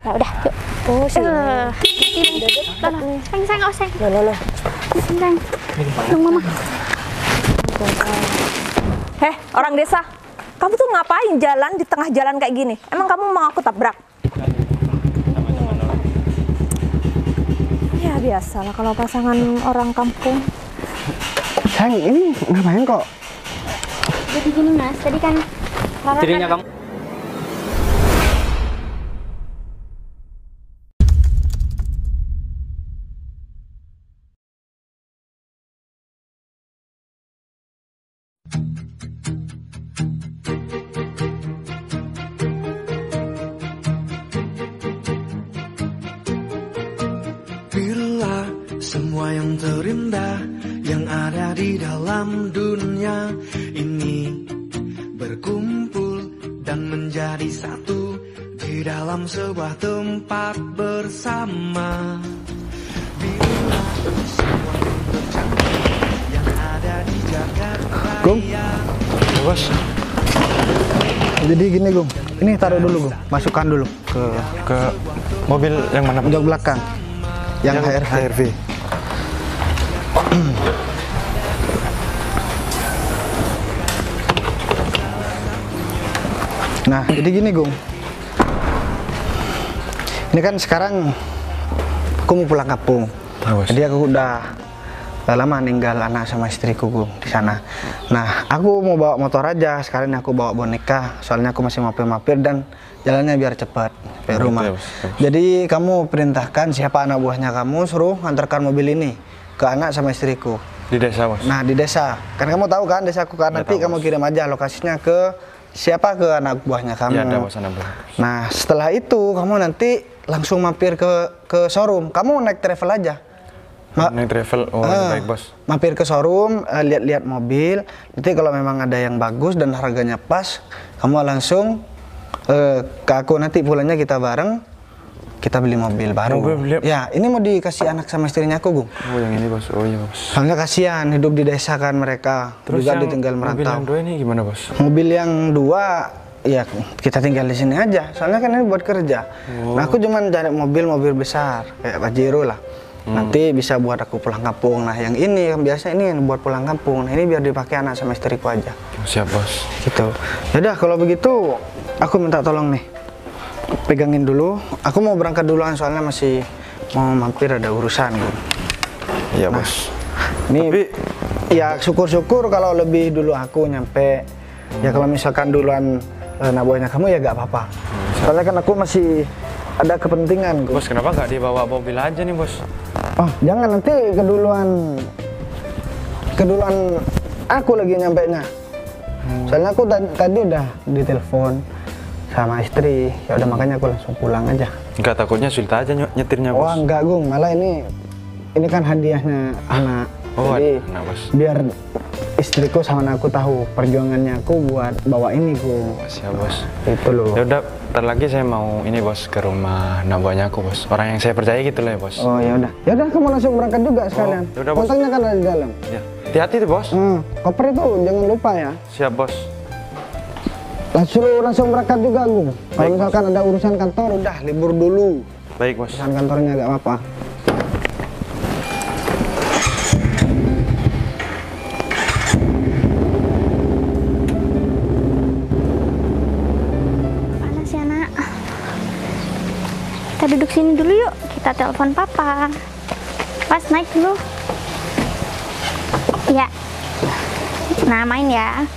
Ya udah, yuk. Oh, sini. Sayang, oh sayang. Loh. Sayang. Dong, Mama. Orang desa. Kamu tuh ngapain jalan di tengah jalan kayak gini? Emang kamu mau aku tabrak? Ya biasalah kalau pasangan orang kampung. Sayang, ini ngapain kok? Jadi gini Mas, tadi kan Rara Dirinya kamu. Bila semua yang terindah yang ada di dalam dunia ini berkumpul dan menjadi satu di dalam sebuah tempat bersama. Bila semua yang tercantik yang ada di jagat Gum. raya. Bos. Jadi gini, Gum. Ini taruh dulu, Gum. Masukkan dulu Ke mobil yang mana? jok belakang. Yang HRV. Nah, jadi gini, Gum. Ini kan sekarang aku mau pulang kampung. Jadi aku udah lama ninggal anak sama istriku, Gum, di sana. Nah, aku mau bawa motor aja. Sekarang aku bawa boneka. Soalnya aku masih mampir-mampir dan jalannya biar cepat sampai rumah. Jadi kamu perintahkan siapa anak buahnya kamu, suruh antarkan mobil ini ke anak sama istriku. Di desa, Bos. Nah, di desa. Kan kamu tahu kan desaku kan, nanti kamu kirim aja lokasinya ke siapa, ke anak buahnya kamu. Iya, ada Bos, anak buah. Nah, setelah itu kamu nanti langsung mampir ke showroom. Kamu naik travel aja. Naik travel. Oh, baik, Bos. Mampir ke showroom, lihat-lihat mobil. Nanti kalau memang ada yang bagus dan harganya pas, kamu langsung ke aku. Nanti pulangnya kita bareng, kita beli mobil baru. Ya, ini mau dikasih anak sama istrinya aku, Gung. Oh, yang ini, Bos. Oh, iya, Bos. Soalnya kasihan hidup di desa kan mereka. Terus juga yang ditinggal mobil merantau. yang dua ini gimana, Bos? Mobil yang dua, ya kita tinggal di sini aja. Soalnya kan ini buat kerja. Nah, aku cuman cari mobil besar kayak Pajero lah. Nanti bisa buat aku pulang kampung. Nah, yang ini yang biasa ini yang buat pulang kampung. Nah, ini biar dipakai anak sama istriku aja. Oh, siap, Bos. Gitu. Yaudah, kalau begitu aku minta tolong nih. Pegangin dulu. Aku mau berangkat duluan soalnya masih mau mampir ada urusan. Iya, Bos. Ini Tapi ya syukur-syukur kalau lebih dulu aku nyampe. Ya kalau misalkan duluan anak buahnya kamu ya gak apa-apa. Soalnya kan aku masih ada kepentingan. Bos, kenapa nggak dibawa mobil aja nih, Bos? Oh, jangan nanti keduluan aku lagi nyampe nya. Soalnya aku tadi udah ditelepon sama istri. Ya udah makanya aku langsung pulang aja. Enggak, takutnya sulit aja nyetirnya, Bos. Oh, enggak, Gung. Malah ini kan hadiahnya anak. Oh, jadi anak, Bos. biar istriku sama anakku tahu perjuangannya aku buat bawa ini, Gung. Siap, Bos. Itu loh. Ya udah, ntar lagi saya mau ini, Bos, ke rumah anak buahnya aku, Bos. Orang yang saya percaya gitu lah ya, Bos. Oh, ya udah. Ya udah, kamu langsung berangkat juga sekalian. yaudah, Bos. Kontaknya kan ada di dalam. Ya. Hati-hati tuh, Bos. Koper itu jangan lupa ya. Siap, Bos. Langsung berangkat juga, Gung. Kalau misalkan ada urusan kantor, udah libur dulu. Baik, Bos. Urusan kantornya gak apa-apa. Panas ya, Nak. Kita duduk sini dulu yuk. Kita telepon Papa. Pas, naik dulu. Ya. Nah, main ya.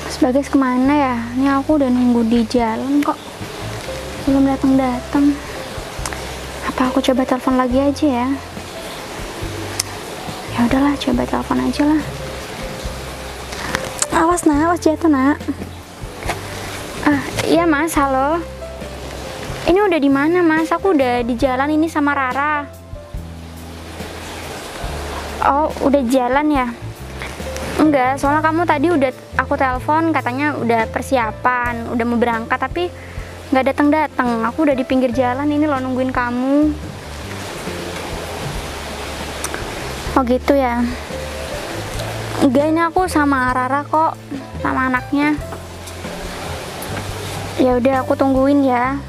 Mas Bagas kemana ya? Ini aku udah nunggu di jalan kok. Belum datang-datang. Apa aku coba telepon lagi aja ya? Ya udahlah, coba telepon aja lah. Awas, Nak, awas jatuh, Nak. Iya, Mas, halo. Ini udah di mana, Mas? Aku udah di jalan ini sama Rara. Oh, udah jalan ya? Enggak, soalnya kamu tadi udah aku telepon katanya udah persiapan, udah mau berangkat tapi nggak datang-datang. Aku udah di pinggir jalan ini loh nungguin kamu. Oh gitu ya? Enggak, ini aku sama Rara kok, sama anaknya. Ya udah, aku tungguin ya.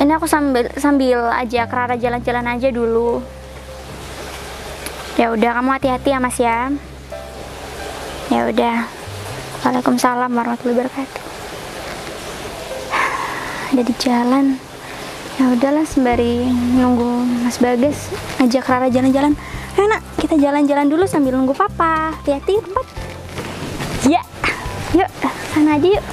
Ini aku sambil ajak Rara jalan-jalan aja dulu. Ya udah, kamu hati-hati ya Mas ya. Ya udah. Waalaikumsalam warahmatullahi wabarakatuh. Udah di jalan. Ya udahlah, sembari nunggu Mas Bagas, ajak Rara jalan-jalan. Ayo nak, kita jalan-jalan dulu sambil nunggu papa. Hati-hati tempat. Ya, yuk sana aja yuk.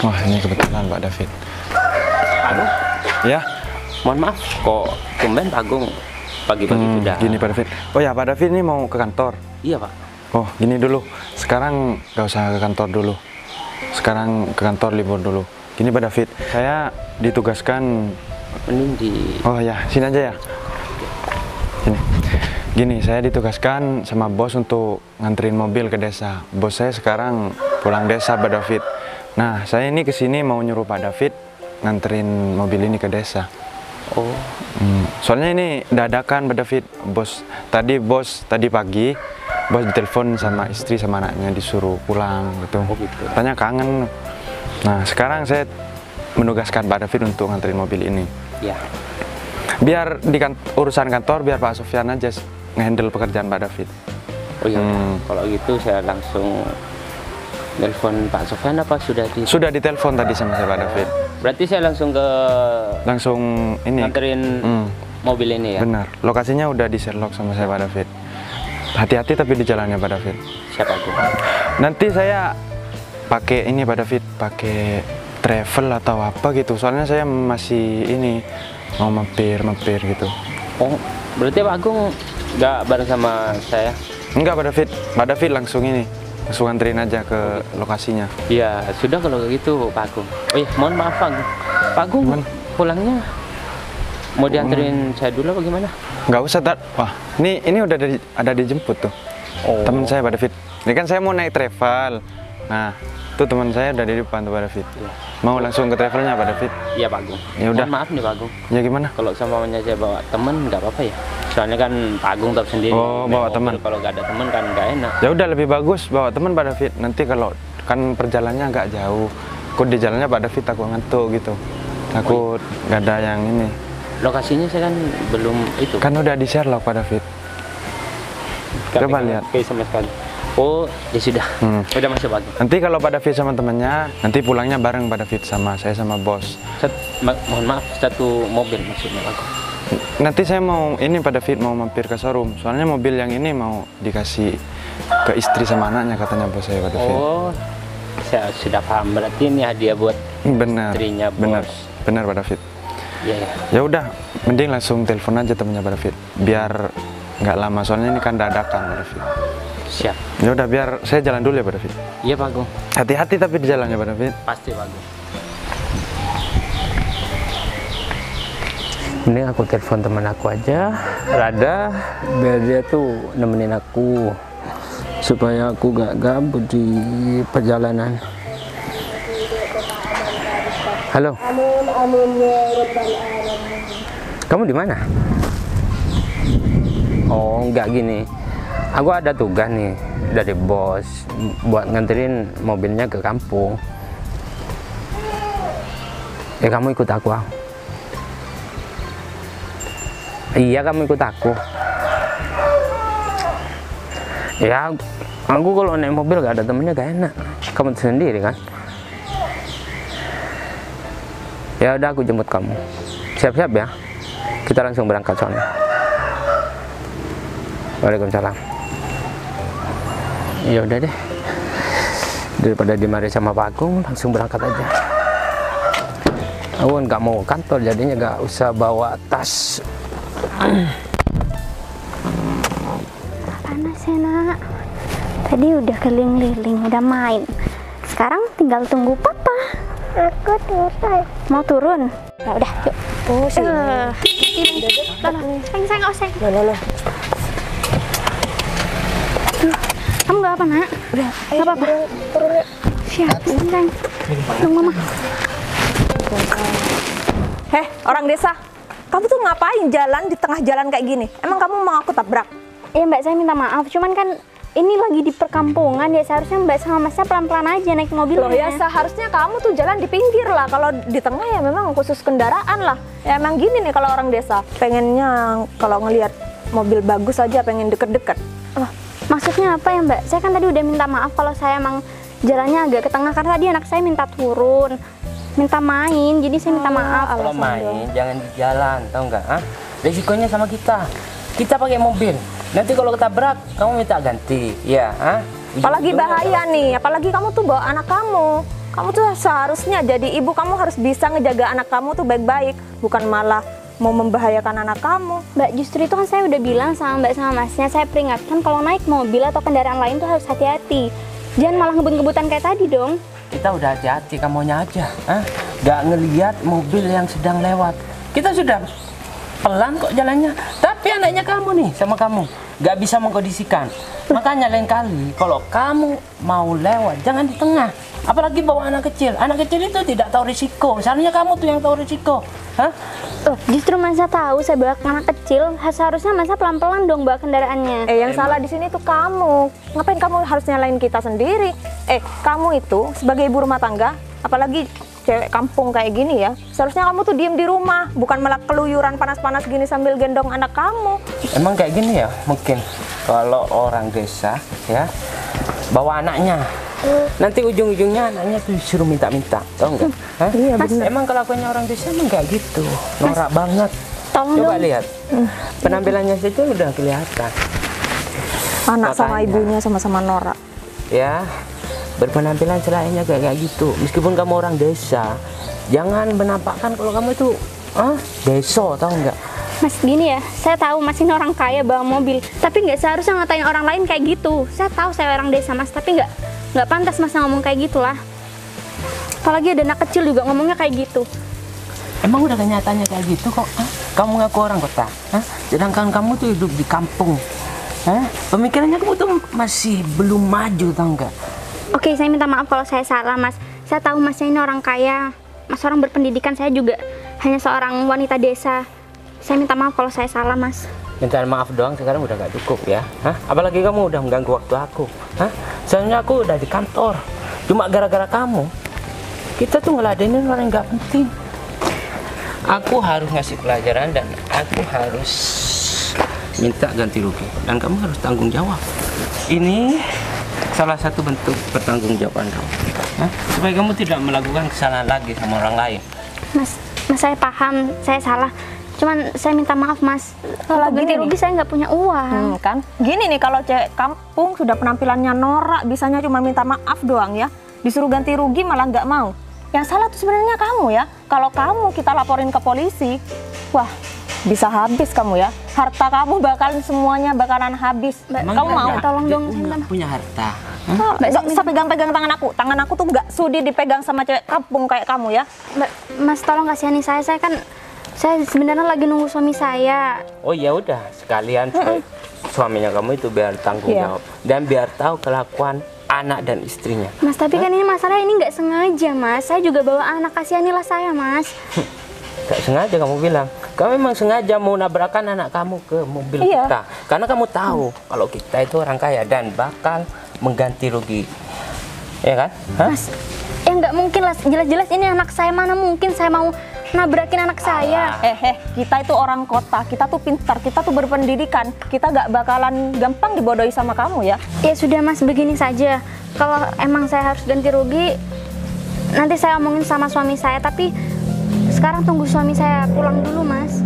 Wah, ini kebetulan Pak David. Aduh, Ya, mohon maaf, kok tumben Pak Agung pagi-pagi sudah. gini Pak David. Oh ya, Pak David ini mau ke kantor. Iya Pak. Oh, gini dulu. Sekarang nggak usah ke kantor dulu. Sekarang ke kantor libur dulu. Gini Pak David, saya ditugaskan. Mending di. Oh ya, sini aja ya. Gini, saya ditugaskan sama bos untuk nganterin mobil ke desa. Bos saya sekarang pulang desa Pak David. Nah, saya ini kesini mau nyuruh Pak David nganterin mobil ini ke desa. Oh, Soalnya ini dadakan Pak David. Bos tadi pagi bos ditelepon sama istri sama anaknya disuruh pulang gitu. Oh, gitu. Tanya kangen. Nah, sekarang saya menugaskan Pak David untuk nganterin mobil ini. ya. Biar di urusan kantor biar Pak Sofyan aja ngehandle pekerjaan Pak David. Oh iya. Kalau gitu saya langsung telepon Pak Sofyan apa sudah di. Sudah ditelepon tadi sama saya Pak David. Berarti saya langsung ke Langsung ini. nganterin mobil ini ya. Benar. Lokasinya udah di Sherlock sama saya Pak David. Hati-hati tapi di jalannya Pak David. Siapa Agung? Nanti saya pakai ini Pak David, pakai travel atau apa gitu. Soalnya saya masih ini mau mampir gitu. Oh, berarti Pak Agung nggak bareng sama saya? Enggak Pak David. Pak David langsung ini, langsung anterin aja ke lokasinya. Ya sudah kalau gitu Pak Agung. Oh iya, mohon maaf Pak Agung. Pak Agung pulangnya mau dianterin saya dulu apa gimana? Nggak usah wah, ini udah ada dijemput tuh. Oh. Teman saya Pak David. Ini kan saya mau naik travel. Nah, tuh teman saya udah di depan tuh Pak David. Iya. Mau langsung ke travelnya Pak David? Iya Pak Agung. Ya udah. Mohon maaf nih Pak Agung. Ya gimana? Kalau semuanya saya bawa teman nggak apa-apa ya. Soalnya kan Pak Agung tahu sendiri. Oh, naik bawa mobil teman. Kalau nggak ada teman kan nggak enak. Ya udah lebih bagus bawa teman Pak David. Nanti kalau kan perjalanannya agak jauh, aku di jalannya Pak David takut ngantuk gitu. Takut nggak ada yang ini. Lokasinya saya kan belum itu. Kan udah di Sherlock Pak David. Nggak coba pegang lihat. HP sama sekali. Oh, ya sudah. Udah masuk Pak Agung. Nanti kalau Pak David sama temannya, nanti pulangnya bareng Pak David sama saya sama bos. Mohon maaf, satu mobil maksudnya Pak Agung. Nanti saya mau ini Pak David mau mampir ke showroom. Soalnya mobil yang ini mau dikasih ke istri sama anaknya katanya bos saya Pak David. Oh, saya sudah paham. Berarti ini hadiah buat Benar. istrinya bos. Benar Pak David. Iya ya. Ya udah, mending langsung telepon aja temennya Pak David. Biar nggak lama soalnya ini kan dadakan Pak David. Siap. Ya udah biar saya jalan dulu ya Pak David. Iya Pak Agung. Hati-hati tapi di jalannya Pak David. Pasti Pak Agung. Mending aku telepon teman aku aja, Rada, biar dia tuh nemenin aku supaya aku gak gabut di perjalanan. Halo. Kamu di mana? Oh, enggak gini. Aku ada tugas nih dari bos buat nganterin mobilnya ke kampung. Ya kamu ikut aku. Iya, kamu ikut aku. Ya, aku kalau naik mobil gak ada temennya gak enak. Kamu sendiri kan? Ya udah, aku jemput kamu. Siap-siap ya. Kita langsung berangkat soalnya. Waalaikumsalam. Ya udah deh. Daripada dimarahin sama Pak Agung, langsung berangkat aja. Aku nggak mau kantor, jadinya nggak usah bawa tas. Panas ya nak. Tadi udah keliling-liling, udah main. Sekarang tinggal tunggu papa. Aku turun. Mau turun? Ya udah, yuk. Oh, sini. Saya nggak usah. Loh. Kamu nggak apa, Nak? Udah, Nggak apa-apa. Turun ya. Siap, sayang. Dong, Mama. Heh, orang desa. Kamu tuh ngapain jalan di tengah jalan kayak gini? Emang kamu mau aku tabrak? Iya, Mbak, saya minta maaf. Cuman kan ini lagi di perkampungan ya, seharusnya Mbak sama Masnya pelan-pelan aja naik mobil. Loh ya, seharusnya kamu tuh jalan di pinggir lah. Kalau di tengah ya memang khusus kendaraan lah. Ya emang gini nih kalau orang desa. Pengennya kalau ngelihat mobil bagus aja pengen deket-deket. Maksudnya apa ya, Mbak? Saya kan tadi udah minta maaf kalau saya emang jalannya agak ke tengah karena tadi anak saya minta turun, minta main, jadi saya minta maaf. Kalau main jangan di jalan, tahu nggak? Resikonya sama kita. Kita pakai mobil. Nanti kalau ketabrak, kamu minta ganti, ya? Apalagi bahaya nih, apalagi kamu tuh bawa anak kamu. Kamu tuh seharusnya jadi ibu, kamu harus bisa ngejaga anak kamu tuh baik-baik, bukan malah mau membahayakan anak kamu. Mbak, justru itu kan saya udah bilang sama Mbak sama Masnya, saya peringatkan kalau naik mobil atau kendaraan lain tuh harus hati-hati. Jangan malah ngebut-ngebutan kayak tadi dong. Kita udah hati-hati, kamunya aja. Nggak ngelihat mobil yang sedang lewat. Kita sudah pelan kok jalannya. Tapi anaknya kamu nih sama kamu nggak bisa mengkondisikan. Makanya lain kali kalau kamu mau lewat jangan di tengah. Apalagi bawa anak kecil. Anak kecil itu tidak tahu risiko. Seharusnya kamu tuh yang tahu risiko. Justru Masa tahu saya bawa anak kecil, seharusnya Masa pelan-pelan dong bawa kendaraannya. Yang salah di sini tuh kamu. Ngapain kamu harus nyalain kita sendiri? Kamu itu sebagai ibu rumah tangga, apalagi cewek kampung kayak gini ya, seharusnya kamu tuh diem di rumah, bukan malah keluyuran panas-panas gini sambil gendong anak kamu. Emang kayak gini ya mungkin kalau orang desa ya bawa anaknya. Nanti ujung-ujungnya anaknya tuh disuruh minta-minta, tau nggak? Iya, bener. Emang kelakuannya orang desa emang kayak gitu, norak banget. Tolong Coba dong. lihat, penampilannya saja udah kelihatan. Anak sama Makanya. ibunya sama-sama norak. Ya, berpenampilan selainnya kayak gitu. Meskipun kamu orang desa, jangan menampakkan kalau kamu itu deso, tau nggak? Mas, gini ya, saya tahu Mas ini orang kaya bawa mobil, tapi nggak seharusnya ngatain orang lain kayak gitu. Saya tahu saya orang desa, Mas, tapi nggak pantas Mas ngomong kayak gitulah. Apalagi ada anak kecil juga ngomongnya kayak gitu. Emang udah kenyataannya kayak gitu kok? Kamu ngaku orang kota, sedangkan kamu tuh hidup di kampung. Pemikirannya kamu tuh masih belum maju, tau nggak? Oke, saya minta maaf kalau saya salah, Mas. Saya tahu Masnya ini orang kaya, Mas orang berpendidikan, saya juga hanya seorang wanita desa. Saya minta maaf kalau saya salah, Mas. Minta maaf doang sekarang udah gak cukup ya. Apalagi kamu udah mengganggu waktu aku. Soalnya aku udah di kantor. Cuma gara-gara kamu, kita tuh ngeladenin orang yang gak penting. Aku harus ngasih pelajaran dan aku harus minta ganti rugi. Dan kamu harus tanggung jawab. Ini salah satu bentuk pertanggungjawaban kamu. Supaya kamu tidak melakukan kesalahan lagi sama orang lain. Mas, saya paham, saya salah. Cuman saya minta maaf, Mas. Kalau ganti rugi saya nggak punya uang. Kan gini nih, kalau cewek kampung sudah penampilannya norak, bisanya cuma minta maaf doang ya, disuruh ganti rugi malah nggak mau. Yang salah tuh sebenarnya kamu ya. Kalau kamu kita laporin ke polisi, wah bisa habis kamu ya. Harta kamu semuanya bakalan habis. Kamu mau? Tolong dong, saya minta maaf. Punya harta. Nggak usah pegang-pegang tangan aku. Tangan aku tuh nggak sudi dipegang sama cewek kampung kayak kamu ya. Mas, tolong kasihani saya kan saya sebenarnya lagi nunggu suami saya. Oh ya udah, sekalian suaminya kamu itu biar tanggung Iya. jawab dan biar tahu kelakuan anak dan istrinya. Mas, tapi kan ini masalah ini nggak sengaja, Mas. Saya juga bawa anak, kasihanilah saya, Mas. Gak sengaja kamu bilang. Kamu memang sengaja mau nabrakkan anak kamu ke mobil Iya. kita. Karena kamu tahu kalau kita itu orang kaya dan bakal mengganti rugi. Ya kan? Mas, ya nggak mungkin lah. Jelas-jelas ini anak saya, mana mungkin saya mau nabrakin anak saya. Kita itu orang kota, kita tuh pintar, kita tuh berpendidikan, kita gak bakalan gampang dibodohi sama kamu ya. Ya sudah, Mas, begini saja. Kalau emang saya harus ganti rugi, nanti saya omongin sama suami saya. Tapi sekarang tunggu suami saya pulang dulu, Mas.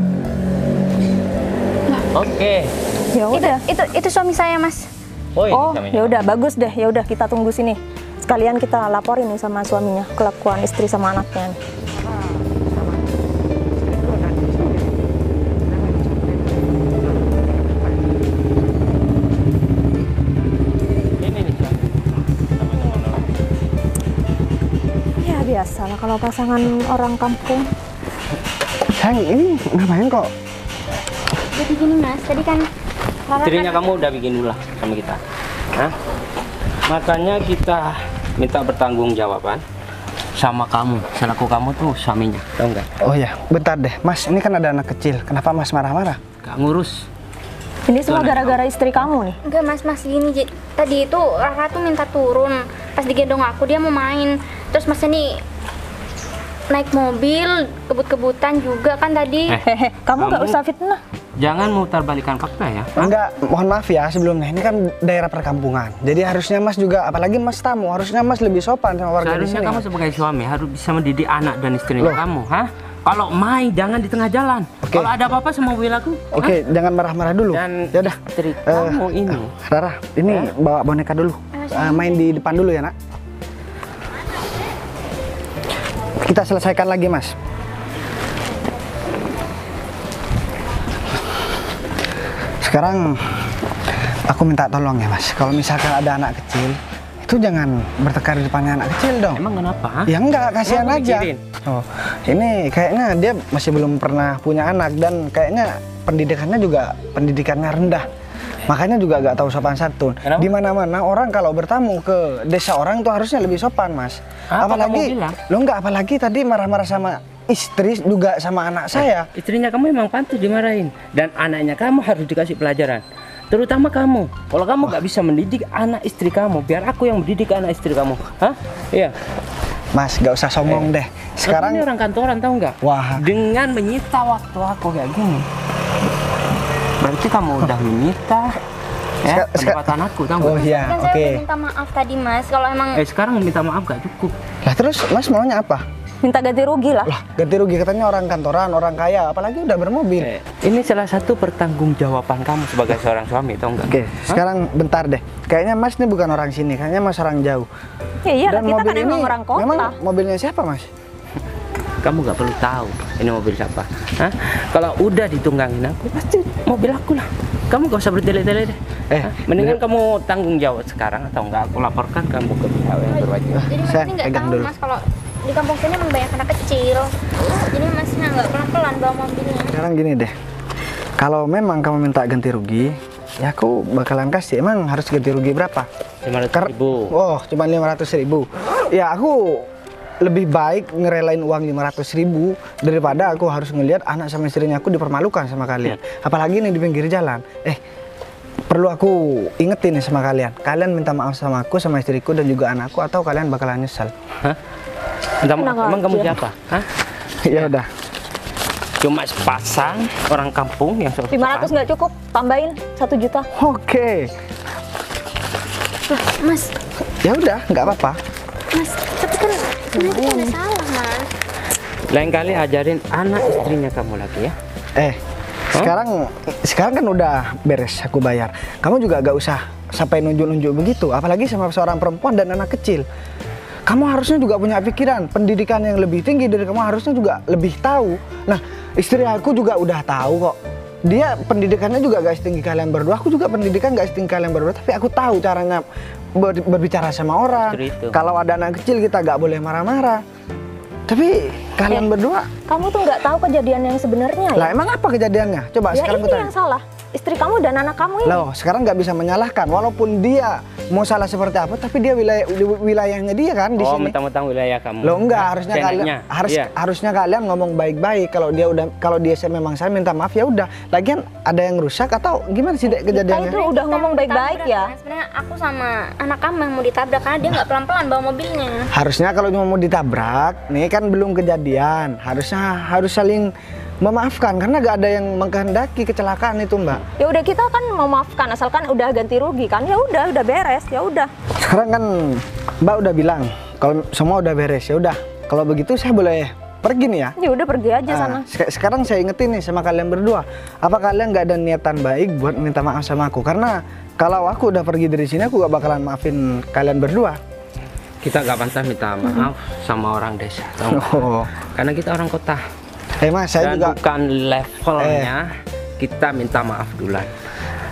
Oke. Ya udah. Itu suami saya, Mas. Oh, ini Oh, suaminya. ya udah bagus deh. Ya udah kita tunggu sini. Sekalian kita laporin nih sama suaminya kelakuan istri sama anaknya. Ini nih suami. Ya biasalah kalau pasangan orang kampung. Sayang, ini ngapain kok? Jadi gini Mas, tadi kan Rara Istrinya kan kamu udah bikin ulah sama kita. Hah? Makanya kita minta bertanggungjawaban sama kamu. Selaku kamu tuh suaminya, tahu nggak? Oh ya, bentar deh. Mas, ini kan ada anak kecil. Kenapa Mas marah-marah? Gak ngurus. Ini semua gara-gara istri kamu nih. enggak Mas gini tadi itu Rara tuh minta turun. Pas digendong aku dia mau main. Terus Mas ini naik mobil, kebut-kebutan juga kan tadi. Hehe, kamu nggak Kamu- usah fitnah. Jangan mutarbalikan fakta ya. Enggak, mohon maaf ya sebelumnya. Ini kan daerah perkampungan. Jadi harusnya Mas juga, apalagi Mas tamu, harusnya Mas lebih sopan sama warga di Seharusnya sini. kamu sebagai suami harus bisa mendidik anak dan istrinya kamu, hah? Kalau main jangan di tengah jalan. Oke. Kalau ada apa-apa sama mobil aku, Oke, jangan marah-marah dulu. Dan Ya udah. istri kamu ini. Rara, ini bawa boneka dulu. Main di depan dulu ya, Nak. Kita selesaikan lagi, Mas. Sekarang aku minta tolong ya, Mas. Kalau misalkan ada anak kecil, itu jangan bertengkar di depannya anak kecil dong. Emang kenapa? Hah? Ya enggak, kasihan Emang aja. mikirin? Oh, ini kayaknya dia masih belum pernah punya anak dan kayaknya pendidikannya rendah. Makanya juga gak tahu sopan santun. Kenapa? Di mana-mana orang kalau bertamu ke desa orang tuh harusnya lebih sopan, Mas. Apa Apalagi kamu bilang? lo enggak, apalagi tadi marah-marah sama istri juga sama anak saya. Istrinya kamu memang pantas dimarahin dan anaknya kamu harus dikasih pelajaran. Terutama kamu. Kalau kamu nggak bisa mendidik anak istri kamu, biar aku yang mendidik anak istri kamu. Hah? Iya. Mas, gak usah sombong deh. Aku Sekarang ini orang kantoran tahu nggak? Wah. Dengan menyita waktu aku kayak gini, berarti kamu udah menyita ya pendapatan aku tahu nggak? Oh iya, Kan oke. saya udah minta maaf tadi Mas. Kalau emang Sekarang minta maaf gak cukup. Lah terus Mas maunya apa? Minta ganti rugi lah. Lah, ganti rugi katanya orang kantoran, orang kaya, apalagi udah bermobil. Ini salah satu pertanggungjawaban kamu sebagai seorang suami, tahu nggak? Oke, sekarang bentar deh. Kayaknya Mas ini bukan orang sini, kayaknya Mas orang jauh. Ya iyalah, Dan kita mobil kan emang ini orang kota. memang mobilnya siapa, Mas? Kamu nggak perlu tahu ini mobil siapa. Hah? Kalau udah ditunggangin aku, pasti mobil aku lah. Kamu gak usah bertele-tele deh. Hah? Mendingan kamu tanggung jawab sekarang atau enggak aku laporkan kamu ke pihak yang berwajib. jadi Mas Saya ini nggak pegang tahu dulu. Mas kalau di kampung sini emang banyak anak kecil. Jadi Masnya nggak pelan-pelan bawa mobilnya. Sekarang gini deh. Kalau memang kamu minta ganti rugi, ya aku bakalan kasih. Emang harus ganti rugi berapa? 500.000. Oh, cuma 500.000. Ya aku lebih baik ngerelain uang 500.000 daripada aku harus ngelihat anak sama istrinya aku dipermalukan sama kalian. Apalagi ini di pinggir jalan. Perlu aku ingetin nih sama kalian. Kalian minta maaf sama aku, sama istriku dan juga anakku, atau kalian bakalan nyesel. Hah? Minta maaf, Tenang emang kamu aja. siapa? Hah? Ya udah. Cuma sepasang orang kampung yang 500 nggak cukup, tambahin 1 juta. Oke. Mas, Ya udah, nggak apa-apa. Mas, tapi kan sebenarnya kita nggak salah Mas. Lain kali ajarin anak istrinya kamu lagi ya. Sekarang kan udah beres aku bayar. Kamu juga gak usah sampai nunjuk-nunjuk begitu, apalagi sama seorang perempuan dan anak kecil. Kamu harusnya juga punya pikiran, pendidikan yang lebih tinggi dari kamu, harusnya juga lebih tahu. Nah, istri aku juga udah tahu kok. Dia pendidikannya juga gak setinggi kalian berdua, aku juga pendidikan gak setinggi kalian berdua, tapi aku tahu caranya berbicara sama orang. Justru itu. Kalau ada anak kecil kita gak boleh marah-marah. Tapi kalian berdua, Kamu tuh nggak tahu kejadian yang sebenarnya ya? lah emang apa kejadiannya? Coba Ya sekarang ini aku tanya. yang salah. Istri kamu dan anak kamu ini. Loh, sekarang nggak bisa menyalahkan. Walaupun dia mau salah seperti apa, tapi dia wilayahnya dia kan di Oh, sini. mentang-mentang wilayah kamu. Loh enggak, Hah? harusnya Seenaknya? kalian Iya. harusnya kalian ngomong baik-baik. Kalau dia memang saya minta maaf ya udah. Lagian ada yang rusak atau gimana sih Dek, Kita kejadiannya? itu udah ngomong baik-baik ya. Sebenarnya aku sama anak kamu yang mau ditabrak karena dia nggak pelan-pelan bawa mobilnya. Harusnya kalau cuma mau ditabrak, nih kan belum kejadian. Harus saling memaafkan karena gak ada yang mengkehendaki kecelakaan itu, Mbak. Ya udah kita kan memaafkan asalkan udah ganti rugi kan. Ya udah beres. Ya udah. Sekarang kan Mbak udah bilang kalau semua udah beres, ya udah. Kalau begitu saya boleh pergi nih ya. Ya udah pergi aja sana. Sekarang saya ingetin nih sama kalian berdua, apa kalian nggak ada niatan baik buat minta maaf sama aku? Karena kalau aku udah pergi dari sini, aku gak bakalan maafin kalian berdua. Kita gak pantas minta maaf sama orang desa, tahu nggak? Oh, Karena kita orang kota. Mas, saya Dan juga, bukan levelnya kita minta maaf duluan.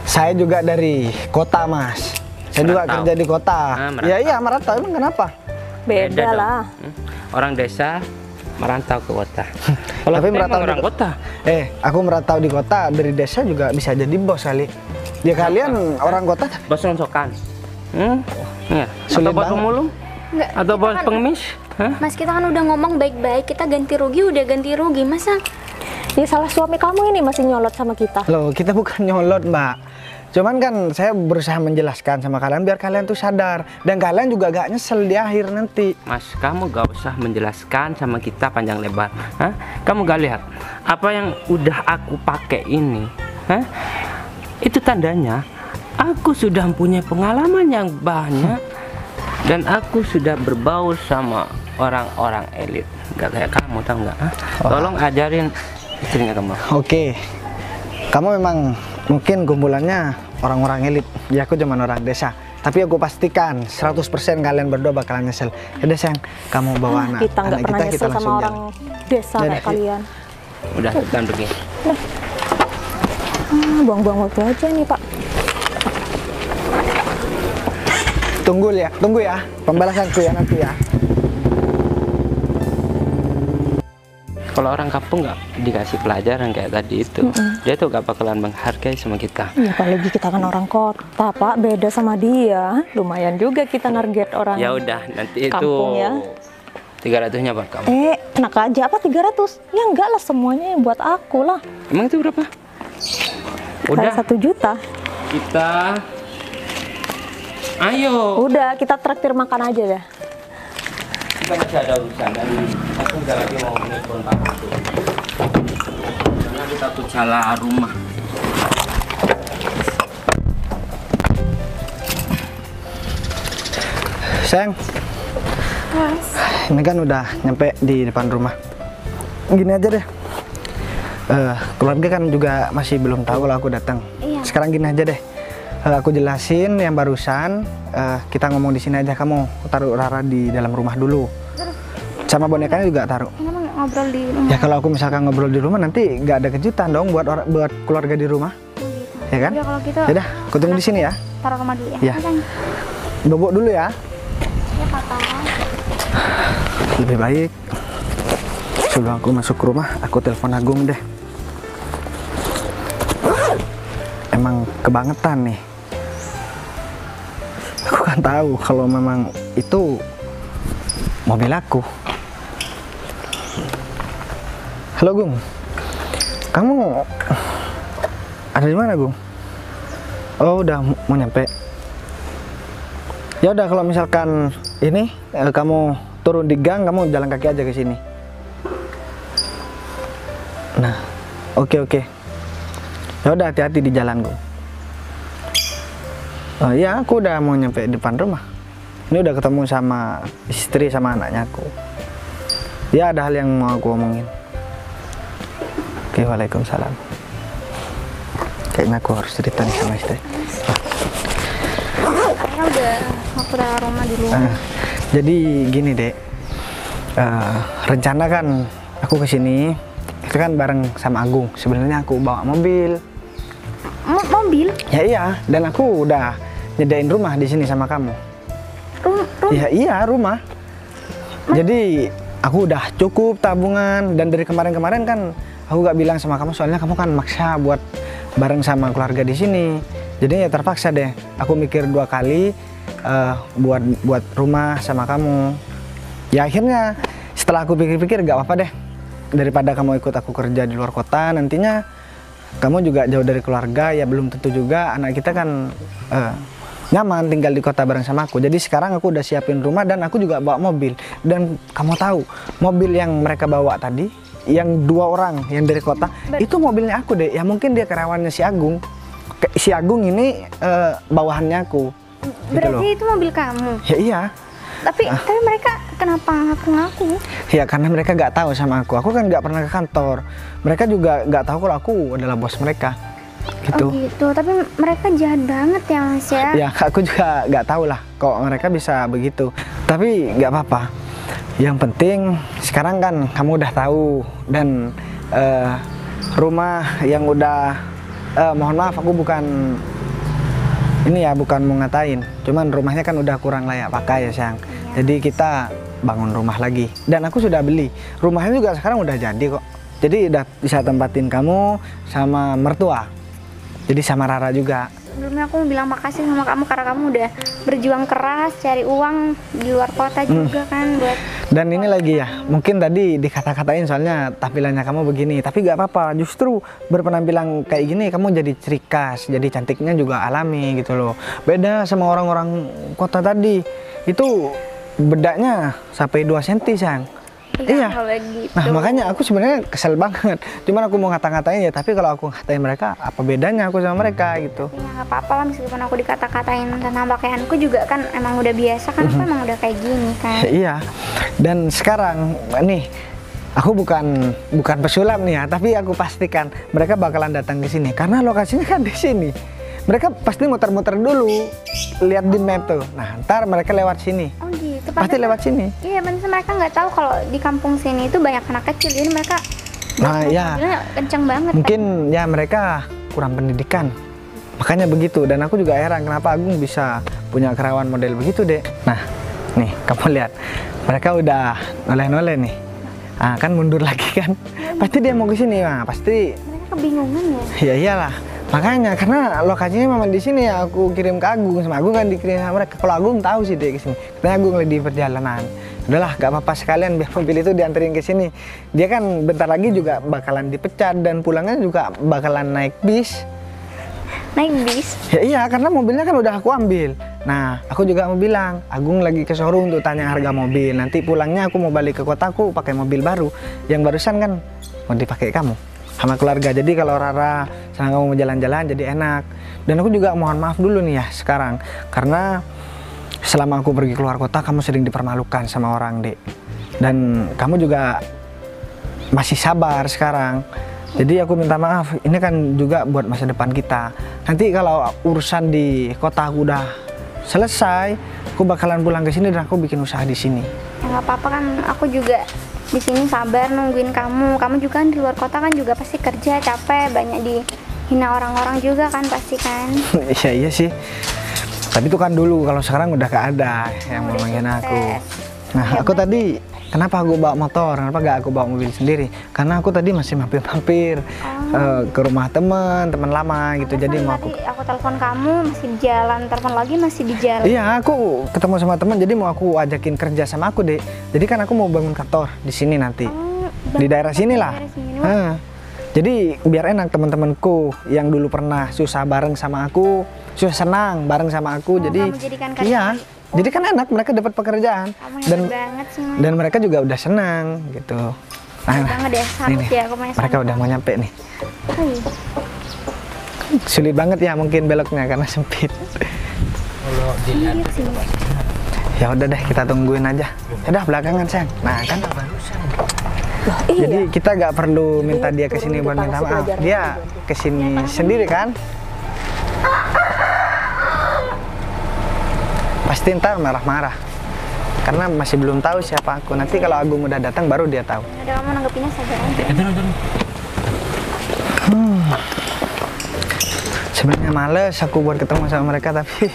saya juga dari kota, Mas. Saya juga Merantau. kerja di kota. Ah, merantau. Ya iya merantau. Emang kenapa? Beda dong. lah. Orang desa merantau ke kota. Kalau Tapi kita merantau emang orang di- kota. Aku merantau di kota, dari desa juga bisa jadi bos kali. Ya kalian orang kota Bos rongsokan. Ya. Sulit Atau bos banget. pemulung? Nggak, Atau kita bos kan- pengemis? Hah? Mas, kita kan udah ngomong baik-baik, kita ganti rugi, udah ganti rugi. Masa Ya salah suami kamu ini masih nyolot sama kita. loh, kita bukan nyolot, Mbak. Cuman kan saya berusaha menjelaskan sama kalian biar kalian tuh sadar dan kalian juga gak nyesel di akhir nanti. Mas, kamu gak usah menjelaskan sama kita panjang lebar. Hah? Kamu gak lihat apa yang udah aku pakai ini? Hah? Itu tandanya aku sudah punya pengalaman yang banyak dan aku sudah berbaur sama orang-orang elit. Gak kayak kamu, tahu nggak? Hah? Tolong ajarin istrinya kamu. Oke, kamu memang mungkin kumpulannya orang-orang elit. Ya aku cuma orang desa. Tapi aku pastikan 100% kalian berdua bakalan nyesel. Yaudah sayang, kamu bawa anak Kita nggak anak pernah nyesel sama langsung orang jalan. desa Yaudah, kayak kalian. Udah, kita pergi. Buang-buang waktu aja nih Pak. Tunggu ya, pembalasanku ya nanti ya. Kalau orang kampung nggak dikasih pelajaran kayak tadi itu, dia tuh gak bakalan menghargai sama kita. Ya apalagi kita kan orang kota Pak, beda sama dia. Lumayan juga kita target orang. Ya udah, nanti itu Kampung ya. 300-nya buat kamu. Enak aja apa 300? Ya enggak lah, semuanya yang buat aku lah. Emang itu berapa? Udah, Kayak 1 juta. kita ayo. Udah, kita traktir makan aja dah. Kita masih ada urusan dan aku nggak lagi mau nelfon kamu tuh. Karena aku takut salah rumah. Sayang, ini kan udah nyampe di depan rumah. Gini aja deh, keluarga kan juga masih belum tahu kalau aku datang. Iya. Sekarang gini aja deh, aku jelasin yang barusan. Kita ngomong di sini aja, kamu taruh Rara di dalam rumah dulu. Sama bonekanya juga taruh. kenapa nggak ngobrol di rumah? Ya kalau aku misalkan ngobrol di rumah nanti nggak ada kejutan dong buat keluarga di rumah, ya kan? Udah kalau gitu, Yaudah, aku tunggu di sini ya. taruh rumah dulu ya. Iya. Bobok dulu ya. Ya Papa. Lebih baik sebelum aku masuk ke rumah, aku telepon Agung deh. Emang kebangetan nih. Aku kan tahu kalau memang itu mobil aku. Halo Gung, kamu ada di mana Gung? Oh udah mau nyampe. Ya udah kalau misalkan ini kamu turun di gang, kamu jalan kaki aja ke sini. Nah, oke. Ya udah hati-hati di jalan Gung. Oh iya, aku udah mau nyampe depan rumah. Ini udah ketemu sama istri sama anaknya aku. Ya ada hal yang mau aku omongin. Oke, waalaikumsalam. Kayaknya aku harus cerita nih sama istri. Kayaknya udah waktu udah rumah dulu. Jadi gini dek, rencana kan aku kesini itu kan bareng sama Agung. Sebenarnya aku bawa mobil. Mobil? Ya iya, dan aku udah nyedain rumah di sini sama kamu. Ya iya rumah. Jadi aku udah cukup tabungan dan dari kemarin-kemarin kan aku gak bilang sama kamu soalnya kamu kan maksa buat bareng sama keluarga di sini. Jadi ya terpaksa deh. Aku mikir 2 kali buat rumah sama kamu. Ya akhirnya setelah aku pikir-pikir gak apa-apa deh. Daripada kamu ikut aku kerja di luar kota nantinya kamu juga jauh dari keluarga, ya belum tentu juga anak kita kan nyaman tinggal di kota bareng sama aku. Jadi sekarang aku udah siapin rumah dan aku juga bawa mobil. Dan kamu tahu mobil yang mereka bawa tadi, yang 2 orang yang dari kota, itu mobilnya aku deh. Ya mungkin dia karyawannya si Agung. Si Agung ini bawahannya aku. Berarti Gitu itu mobil kamu? Ya iya. Tapi mereka kenapa ngaku-ngaku? Ya karena mereka nggak tahu sama aku. Aku kan nggak pernah ke kantor. Mereka juga nggak tahu kalau aku adalah bos mereka. Gitu. Oh gitu, tapi mereka jahat banget ya Mas ya? Ya aku juga nggak tahu lah kok mereka bisa begitu. Tapi nggak apa-apa. Yang penting sekarang kan kamu udah tahu dan rumah yang udah mohon maaf aku bukan ini ya bukan mau ngatain. Cuman rumahnya kan udah kurang layak pakai ya sayang. Jadi kita bangun rumah lagi. Dan aku sudah beli. Rumahnya juga sekarang udah jadi kok. Jadi udah bisa tempatin kamu sama mertua. Jadi sama Rara juga. Sebelumnya aku mau bilang makasih sama kamu karena kamu udah berjuang keras cari uang di luar kota juga kan buat. Dan ini lagi ya, mungkin tadi dikata-katain soalnya tampilannya kamu begini, tapi gak apa-apa. Justru berpenampilan kayak gini kamu jadi cerikas, jadi cantiknya juga alami gitu loh. Beda sama orang-orang kota tadi. Itu bedaknya sampai 2 cm, Sang. Iya. Kalau gitu. Nah, makanya aku sebenarnya kesel banget. Cuman aku mau ngata-ngatain ya, tapi kalau aku ngatain mereka, apa bedanya aku sama mereka gitu. Ya nggak apa-apa lah, meskipun aku dikata-katain tentang pakaianku juga kan emang udah biasa kan, aku emang udah kayak gini kan. Iya. Dan sekarang nih, aku bukan pesulap nih ya, tapi aku pastikan mereka bakalan datang ke sini karena lokasinya kan di sini. Mereka pasti muter-muter dulu, lihat di map tuh. Nah, ntar mereka lewat sini. Oh gitu. Pasti lewat sini. Iya, bener, mereka nggak tahu kalau di kampung sini itu banyak anak kecil, jadi mereka Nah, ya. mobilnya kenceng banget. Mungkin ya mereka kurang pendidikan. Makanya begitu. Dan aku juga heran kenapa Agung bisa punya kerawan model begitu, Dek. Nah, nih kamu lihat. Mereka udah noleh-noleh nih. Ah, kan mundur lagi kan. Pasti dia mau ke sini, nah, pasti. Mereka kebingungan ya. Ya iyalah. Makanya karena lokasinya memang di sini ya, aku kirim ke Agung, sama Agung kan dikirim sama mereka. Kalau Agung tahu sih dia ke sini. Katanya Agung lagi di perjalanan. Udahlah, gak apa-apa sekalian biar mobil itu dianterin ke sini. Dia kan bentar lagi juga bakalan dipecat dan pulangnya juga bakalan naik bis. Naik bis. Ya iya, karena mobilnya kan udah aku ambil. Nah, aku juga mau bilang, Agung lagi ke showroom untuk tanya harga mobil. Nanti pulangnya aku mau balik ke kotaku pakai mobil baru. Yang barusan kan mau dipakai kamu sama keluarga. Jadi kalau Rara sama kamu mau jalan-jalan jadi enak. Dan aku juga mohon maaf dulu nih ya sekarang, karena selama aku pergi keluar kota kamu sering dipermalukan sama orang, Dek. Dan kamu juga masih sabar sekarang. Jadi aku minta maaf, ini kan juga buat masa depan kita. Nanti kalau urusan di kota aku udah selesai, aku bakalan pulang ke sini dan aku bikin usaha di sini. Ya nggak apa-apa kan, aku juga di sini sabar nungguin kamu. Kamu juga kan di luar kota kan juga pasti kerja capek, banyak dihina orang-orang juga kan pasti kan. Iya sih. Tapi itu kan dulu, kalau sekarang udah gak ada yang mau Udah menghina aku. sukses. Nah, aku tadi kenapa aku bawa motor? Kenapa gak aku bawa mobil sendiri? Karena aku tadi masih mampir-mampir ke rumah teman lama gitu. Jadi mau Tadi aku telepon kamu masih di jalan, telepon lagi masih di jalan. Iya, aku ketemu sama teman, jadi mau aku ajakin kerja sama aku, Dek. Jadi kan aku mau bangun kantor di sini nanti. Di daerah sini lah. daerah sini. Jadi biar enak teman-temanku yang dulu pernah susah bareng sama aku, susah senang bareng sama aku. Jadi kamu jadikan iya. karyawan. Jadi kan enak, mereka dapat pekerjaan. Kamu dan hebat banget sih, Mas. dan mereka juga udah senang gitu. Hebat banget deh, salut nih, ya, aku punya mereka salut. udah mau nyampe nih. Oh, iya. Sulit banget ya mungkin beloknya karena sempit. Iya sih. Ya udah deh, kita tungguin aja. Udah belakangan, Sayang. Nah, kan jadi kita nggak perlu minta dia kesini buat minta maaf. Dia kesini sendiri kan? Pasti ntar marah-marah. Karena masih belum tahu siapa aku. Nanti kalau Agung udah datang baru dia tahu. Udah, kamu nanggepinnya saja aja. Sebenarnya males aku buat ketemu sama mereka, tapi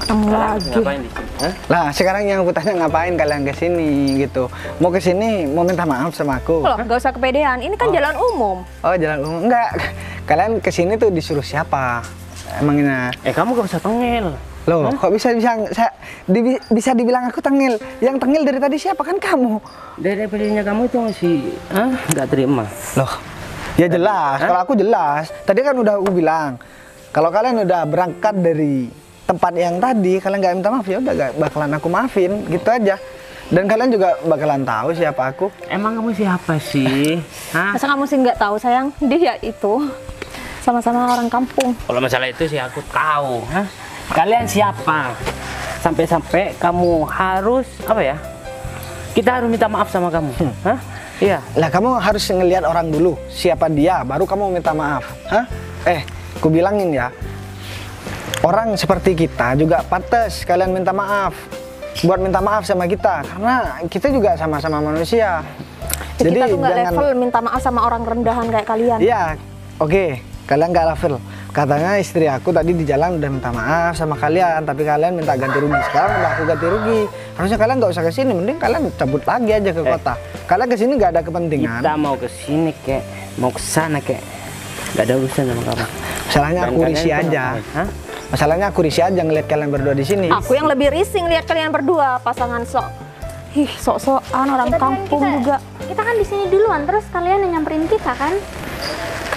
Ketemu lagi. Ngapain di sini? Hah? lah sekarang yang aku tanya ngapain kalian kesini gitu. Mau kesini mau minta maaf sama aku. Loh, gak usah kepedean. Ini kan jalan umum. Oh, jalan umum. Enggak. Kalian kesini tuh disuruh siapa? Emangnya? Kamu gak usah tengil. Loh, kok bisa dibilang aku tengil? Yang tengil dari tadi siapa? Kan kamu. Dari pedenya kamu itu masih nggak terima. Loh, ya jelas. Kalau aku jelas. Tadi kan udah aku bilang. Kalau kalian udah berangkat dari tempat yang tadi, kalian nggak minta maaf, ya udah gak bakalan aku maafin, gitu aja. Dan kalian juga bakalan tahu siapa aku. Emang kamu siapa sih? Hah? Masa kamu sih nggak tahu, sayang? Dia itu sama-sama orang kampung. Kalau masalah itu sih aku tahu. Hah? Kalian siapa? Sampai-sampai kamu harus apa ya? Kita harus minta maaf sama kamu. Hah? Iya. Lah kamu harus ngelihat orang dulu, siapa dia, baru kamu minta maaf. Hah? Aku bilangin ya, orang seperti kita juga pantas kalian minta maaf. Buat minta maaf sama kita, karena kita juga sama-sama manusia. Jadi kita tuh nggak level minta maaf sama orang rendahan kayak kalian. Iya, oke, kalian nggak level. Katanya istri aku tadi di jalan udah minta maaf sama kalian, tapi kalian minta ganti rugi. Sekarang udah aku ganti rugi. Harusnya kalian nggak usah kesini, mending kalian cabut lagi aja ke kota. Kalian kesini nggak ada kepentingan. Kita mau kesini kek, mau kesana kek, nggak ada urusan sama kamu. Masalahnya Dan aku kalian risih itu aja. ngapain? Hah? Masalahnya aku risih aja ngeliat kalian berdua di sini. Aku yang lebih risih lihat kalian berdua pasangan sok-sokan orang kampung juga. Kita kan di sini duluan, terus kalian yang nyamperin kita kan?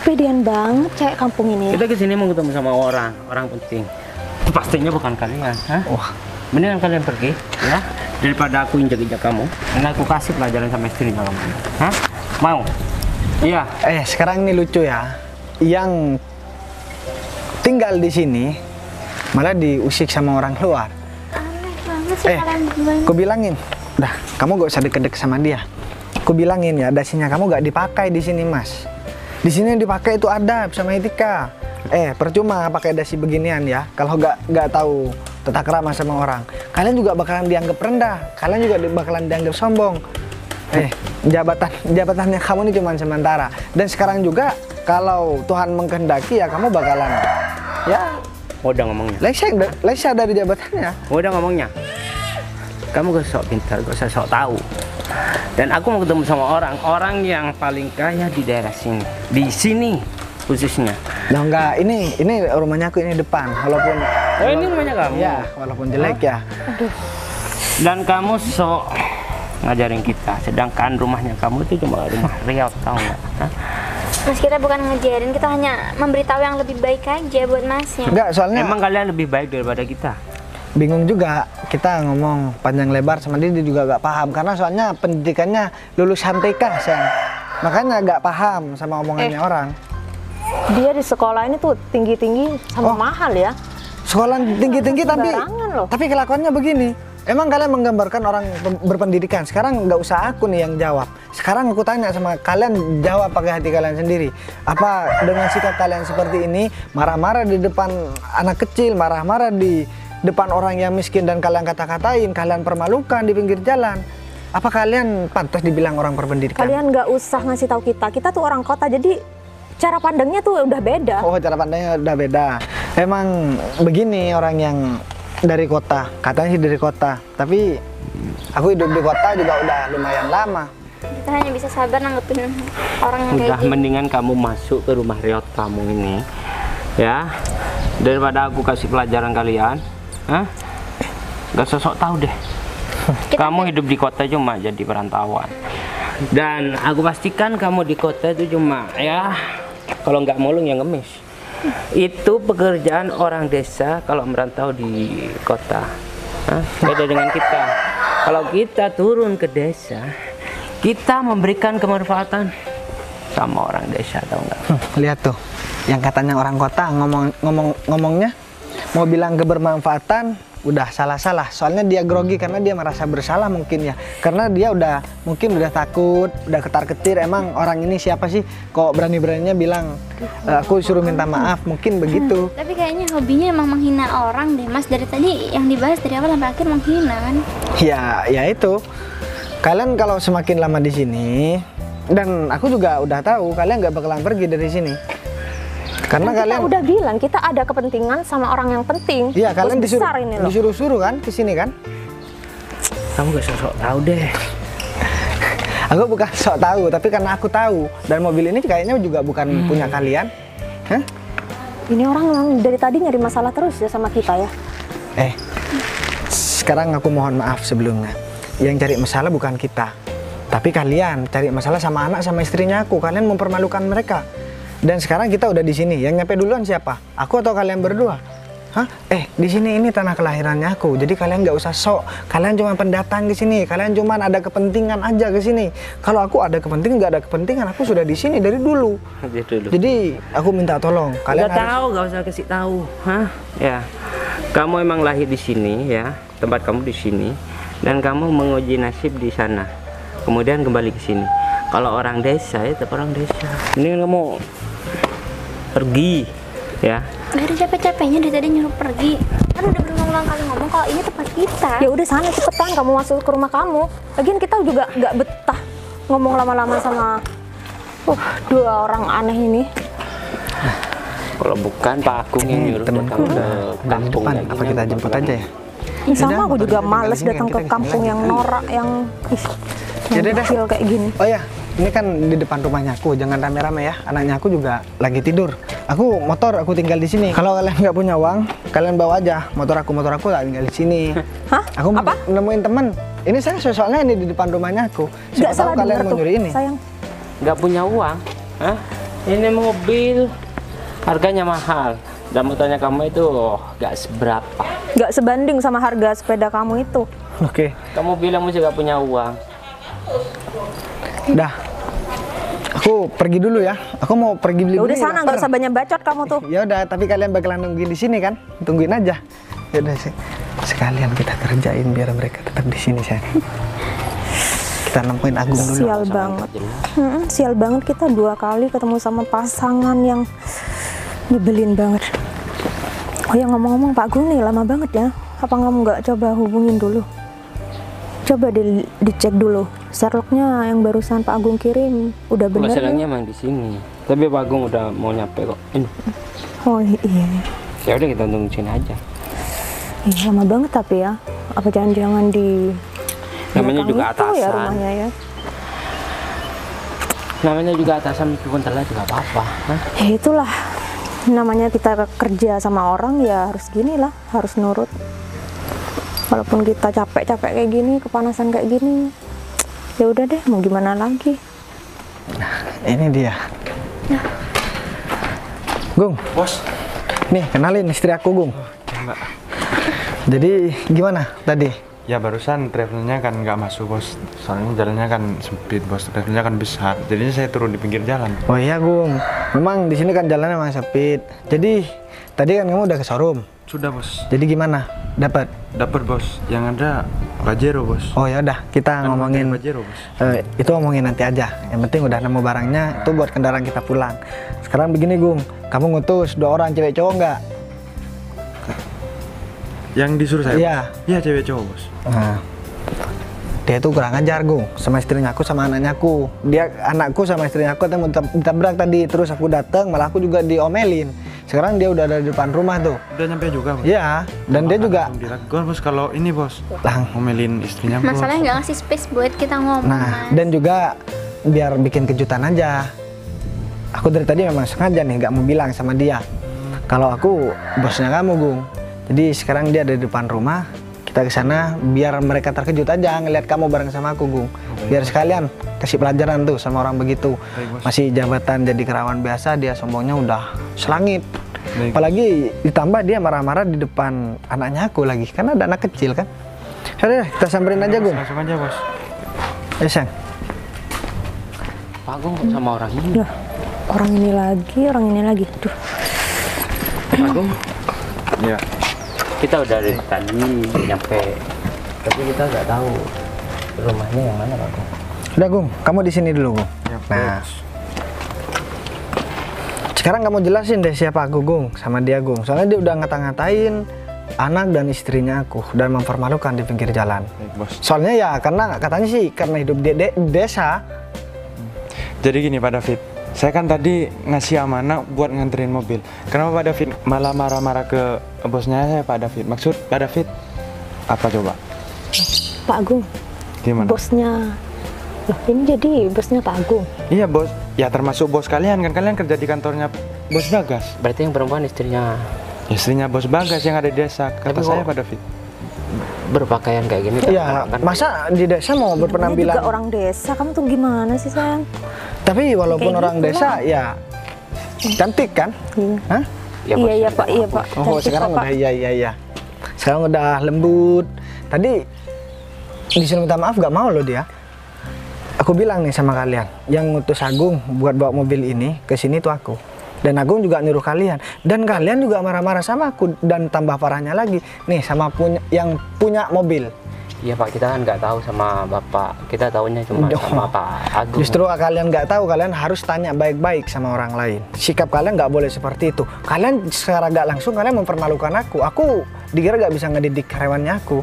Kepedean banget cewek kampung ini. Kita kesini mau ketemu sama orang penting. Pastinya bukan kalian, hah? Wah, Mendingan kalian pergi, ya, daripada aku injak-injak kamu. Dan aku kasih pelajaran sama istrinya kamu. Hah? Mau? Iya. sekarang ini lucu ya. Yang tinggal di sini malah diusik sama orang luar. Aneh banget sih kalian berdua ini. Ku bilangin, dah, kamu gak usah deket-deket sama dia. Ku bilangin ya, dasinya kamu gak dipakai di sini, Mas. Di sini yang dipakai itu adab sama etika. Percuma pakai dasi beginian ya. Kalau gak tahu tata krama sama orang, kalian juga bakalan dianggap rendah. Kalian juga bakalan dianggap sombong. Jabatannya kamu ini cuma sementara. Dan sekarang juga kalau Tuhan mengkehendaki ya kamu bakalan ya Udah ngomongnya. lesa dari jabatannya. Udah ngomongnya. Kamu gak sok pintar, gak usah sok tahu. Dan aku mau ketemu sama orang yang paling kaya di daerah sini. Di sini khususnya. Nah enggak, ini rumahnya aku ini depan, walaupun Oh, ini rumahnya kamu? ya, walaupun jelek ya. Dan kamu sok ngajarin kita, sedangkan rumahnya kamu itu cuma rumah riau, tahu nggak? Hah? Mas, kita bukan ngejarin, kita hanya memberitahu yang lebih baik aja buat masnya. Enggak, soalnya Emang kalian lebih baik daripada kita? bingung juga kita ngomong panjang lebar sama dia juga gak paham karena soalnya pendidikannya lulusan TK, Sen. Makanya gak paham sama omongannya orang. Dia di sekolah ini tuh tinggi-tinggi sama mahal ya. Sekolah tinggi-tinggi Sembarangan loh. tapi kelakuannya begini. Emang kalian menggambarkan orang berpendidikan. Sekarang nggak usah aku nih yang jawab. Sekarang aku tanya sama kalian, jawab pakai hati kalian sendiri. Apa dengan sikap kalian seperti ini, marah-marah di depan anak kecil, marah-marah di depan orang yang miskin dan kalian kata-katain, kalian permalukan di pinggir jalan. Apa kalian pantas dibilang orang berpendidikan? Kalian nggak usah ngasih tahu kita tuh orang kota, jadi cara pandangnya tuh udah beda. Oh, cara pandangnya udah beda. Emang begini orang yang dari kota, katanya sih dari kota. Tapi aku hidup di kota juga udah lumayan lama. Kita hanya bisa sabar nanggepin orang yang kayak Udah gitu. mendingan kamu masuk ke rumah riau kamu ini, ya, daripada aku kasih pelajaran kalian. Hah? Gak sosok tahu deh. Kamu hidup di kota cuma jadi perantauan. Dan aku pastikan kamu di kota itu cuma ya kalau nggak mulung ya ngemis. Itu pekerjaan orang desa kalau merantau di kota. Hah? Beda dengan kita. Kalau kita turun ke desa, kita memberikan kemanfaatan sama orang desa, tahu nggak? Lihat tuh, yang katanya orang kota ngomongnya mau bilang kebermanfaatan udah salah-salah. Soalnya dia grogi karena dia merasa bersalah mungkin ya. Karena dia mungkin udah takut, udah ketar-ketir. Emang orang ini siapa sih kok berani-beraninya bilang aku suruh minta maaf, mungkin begitu. Tapi kayaknya hobinya emang menghina orang deh, Mas. Dari tadi yang dibahas dari awal sampai akhir menghina kan. Ya itu. Kalian kalau semakin lama di sini, dan aku juga udah tahu kalian nggak bakalan pergi dari sini. Karena Kita kalian udah bilang kita ada kepentingan sama orang yang penting. iya, kalian Bos besar ini loh. disuruh-suruh kan ke sini kan? Kamu gak sosok tahu deh. Aku bukan sok tahu, tapi karena aku tahu dan mobil ini kayaknya juga bukan punya kalian. Hah? Ini orang memang dari tadi nyari masalah terus ya sama kita ya. Sekarang aku mohon maaf sebelumnya. Yang cari masalah bukan kita, tapi kalian cari masalah sama anak sama istrinya aku. Kalian mempermalukan mereka. Dan sekarang kita udah di sini. Yang nyampe duluan siapa? Aku atau kalian berdua? Hah? Di sini ini tanah kelahirannya aku. Jadi kalian nggak usah sok. Kalian cuma pendatang ke sini. Kalian cuma ada kepentingan aja ke sini. Kalau aku ada kepentingan, nggak ada kepentingan, aku sudah di sini dari dulu. Jadi aku minta tolong. Kalian Gak tahu, gak usah kasih tahu. Hah? Ya. Kamu emang lahir di sini ya. Tempat kamu di sini. Dan kamu menguji nasib di sana. Kemudian kembali ke sini. Kalau orang desa ya tetap orang desa. Ini kamu pergi ya. Gak ada capek-capeknya dari tadi nyuruh pergi. Kan udah berulang-ulang kali ngomong kalau ini tempat kita. Ya udah sana cepetan kamu masuk ke rumah kamu. Lagian kita juga nggak betah ngomong lama-lama sama dua orang aneh ini. Kalau bukan Pak Agung yang nyuruh temanku datang ke udah di kampung depan. kayak Apa gini, kita jemput aja ya? Sama aku juga tinggal males di sini datang kan, ke kita kampung kesini yang lagi. norak, yang Yaudah deh. kecil kayak gini. Oh ya, ini kan di depan rumahnya aku, jangan rame-rame ya. Anaknya aku juga lagi tidur. Aku motor aku tinggal di sini. Kalau kalian nggak punya uang, kalian bawa aja motor aku tak tinggal di sini. Hah? Aku mau Apa? nemuin teman. Ini saya soalnya ini di depan rumahnya aku. Siapa Nggak tahu salah kalian denger mau tuh, nyuri ini. sayang. Nggak punya uang? Hah? Ini mobil harganya mahal. Dan motornya kamu itu nggak seberapa. Nggak sebanding sama harga sepeda kamu itu. Oke, Kamu bilang masih nggak punya uang. dah. Aku pergi dulu ya. Aku mau pergi beli. Ya udah sana, nggak usah banyak bacot kamu tuh. Ya udah, tapi kalian bakalan nungguin di sini kan? Tungguin aja. Ya udah sih. Sekalian kita kerjain biar mereka tetap di sini, sayang. Kita nemuin Agung dulu. Sial banget. Sial banget kita 2 kali ketemu sama pasangan yang nyebelin banget. Oh ya, ngomong-ngomong Pak Agung nih lama banget ya. Apa kamu nggak coba hubungin dulu? Coba dicek dulu. Sherlocknya yang barusan Pak Agung kirim udah bener Masalahnya ya? emang di sini. Tapi Pak Agung udah mau nyampe kok. Ini. Oh iya. Ya udah kita tunggu sini aja. Iya, lama banget tapi ya. Apa jangan-jangan di Namanya belakang juga itu ya atasan. rumahnya ya? Namanya juga atasan meskipun telat juga apa-apa. Hah? Ya itulah. Namanya kita kerja sama orang ya harus gini lah, harus nurut. Walaupun kita capek-capek kayak gini, kepanasan kayak gini, ya udah deh, mau gimana lagi. Ini dia. Gung, Bos. nih kenalin istri aku, Gung. Mbak. Jadi gimana tadi? Ya barusan travelnya kan nggak masuk bos, soalnya jalannya kan sempit bos, travelnya kan besar, jadinya saya turun di pinggir jalan. Oh iya, Gung. Memang di sini kan jalannya memang sempit. Jadi tadi kan kamu udah ke showroom. Sudah bos. Jadi gimana? Dapat? Dapat bos, yang ada Pajero bos. Oh ya udah, kita Kan ngomongin pakai Pajero bos. itu ngomongin nanti aja. Yang penting udah nemu barangnya, itu buat kendaraan kita pulang. Sekarang begini, Gung. Kamu ngutus 2 orang cewek cowok nggak? Yang disuruh saya? Iya. Iya cewek cowok bos. Nah, dia tuh kurang ajar, Gung, sama istrinya aku sama anaknya aku. Dia anakku sama istrinya aku mau ditabrak tadi, terus aku datang malah aku juga diomelin. Sekarang dia udah ada di depan rumah tuh. Udah nyampe juga bos? Iya, dan dia juga Dilakukan bos kalau ini bos. Lang. Ngomelin istrinya bos. Masalahnya nggak ngasih space buat kita ngomong, Nah, Mas. dan juga biar bikin kejutan aja. Aku dari tadi memang sengaja nih nggak mau bilang sama dia. Kalau aku bosnya kamu, Gung. Jadi sekarang dia ada di depan rumah. Kita ke sana biar mereka terkejut aja ngelihat kamu bareng sama aku, Gung. Biar sekalian kasih pelajaran tuh sama orang begitu. Baik, bos. Masih jabatan jadi kerawan biasa, dia sombongnya udah selangit. Baik. Apalagi ditambah dia marah-marah di depan anaknya aku lagi. Karena ada anak kecil kan. Yaudah, kita samperin aja, Gung. Langsung aja bos. Ya, sayang. Pak Agung kok sama orang ini. Lah, orang ini lagi. Duh. Pak Agung, Iya. kita udah dari tadi nyampe. Tapi kita nggak tahu rumahnya yang mana Pak Agung. Udah, Gung, kamu di sini dulu, Gung. Ya, Nah, bos. sekarang kamu jelasin deh siapa aku, Gung, sama dia, Gung. Soalnya dia udah ngata-ngatain anak dan istrinya aku dan mempermalukan di pinggir jalan. Baik bos. Soalnya ya karena katanya sih karena hidup di desa. Jadi gini Pak David, saya kan tadi ngasih amanah buat nganterin mobil. Kenapa Pak David malah marah-marah ke bosnya saya Pak David? Maksud Pak David apa coba? Pak Agung, Gimana? bosnya. Loh, ini jadi bosnya Pak Agung. Iya bos, ya termasuk bos kalian kan, kalian kerja di kantornya bos Bagas. Berarti yang perempuan istrinya Istrinya bos Bagas yang ada di desa, kata Tapi saya kok- Pak David. berpakaian kayak gini. Ya, kan? masa di desa mau Namanya berpenampilan? juga orang desa, kamu tuh gimana sih, sayang? Tapi walaupun Kayak orang gitu desa lah. ya cantik kan? Iya. Hah? Ya, Iya, bos, iya, ya, Pak, iya, Pak. Oh, Cantik sekarang kok, Pak. udah iya. Sekarang udah lembut. Tadi disuruh minta maaf gak mau loh dia. Aku bilang nih sama kalian, yang ngutus Agung buat bawa mobil ini ke sini tuh aku. Dan Agung juga nyuruh kalian. Dan kalian juga marah-marah sama aku. Dan tambah parahnya lagi, nih sama yang punya mobil. Iya Pak, kita kan nggak tahu sama Bapak. Kita tahunya cuma Udah. sama Pak Agung. Justru kalian nggak tahu, kalian harus tanya baik-baik sama orang lain. Sikap kalian nggak boleh seperti itu. Kalian secara nggak langsung kalian mempermalukan aku. Aku dikira nggak bisa ngedidik karyawannya aku.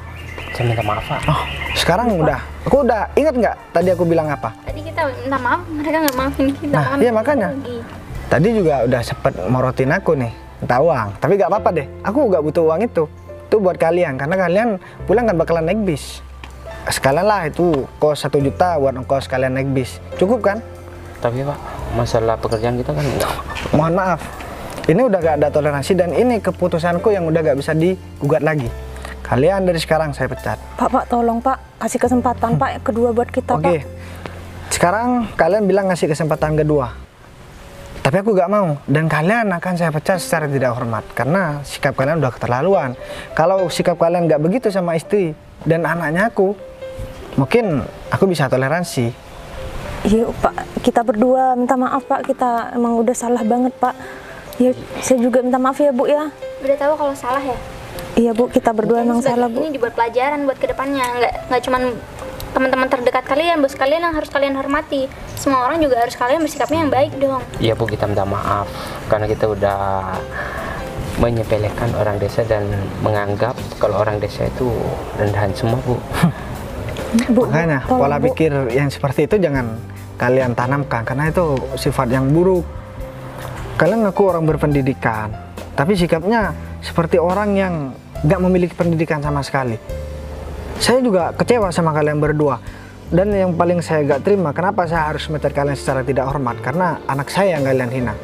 Saya minta maaf Pak. Oh, sekarang udah. Aku udah ingat nggak tadi aku bilang apa? Tadi kita minta maaf, mereka nggak maafin kita. Nah, iya, makanya. Lagi. Tadi juga udah sempet morotin aku nih, minta uang. Tapi gak apa-apa deh, aku gak butuh uang itu. Itu buat kalian, karena kalian pulang kan bakalan naik bis. Sekalian lah itu kos 1 juta buat ongkos kalian naik bis. Cukup kan? Tapi Pak, masalah pekerjaan kita kan enggak. Mohon maaf, ini udah gak ada toleransi dan ini keputusanku yang udah gak bisa digugat lagi. Kalian dari sekarang saya pecat. Pak, tolong Pak, kasih kesempatan Pak kedua buat kita Oke, Pak. sekarang kalian bilang ngasih kesempatan kedua. Tapi aku gak mau, dan kalian akan saya pecat secara tidak hormat. Karena sikap kalian udah keterlaluan. Kalau sikap kalian gak begitu sama istri dan anaknya aku, mungkin aku bisa toleransi. Iya Pak, kita berdua minta maaf Pak, kita emang udah salah banget Pak. Ya, saya juga minta maaf ya Bu ya. Udah tahu kalau salah ya? Iya Bu, kita berdua emang salah Bu. Ini dibuat pelajaran buat kedepannya, nggak cuman teman-teman terdekat kalian, bos kalian yang harus kalian hormati. Semua orang juga harus kalian bersikapnya yang baik dong. Iya Bu, kita minta maaf karena kita udah menyepelekan orang desa dan menganggap kalau orang desa itu rendahan semua Bu. Makanya pola pikir yang seperti itu jangan kalian tanamkan, karena itu sifat yang buruk. Kalian ngaku orang berpendidikan, tapi sikapnya seperti orang yang gak memiliki pendidikan sama sekali. Saya juga kecewa sama kalian berdua. Dan yang paling saya gak terima, kenapa saya harus mecat kalian secara tidak hormat? Karena anak saya yang kalian hina,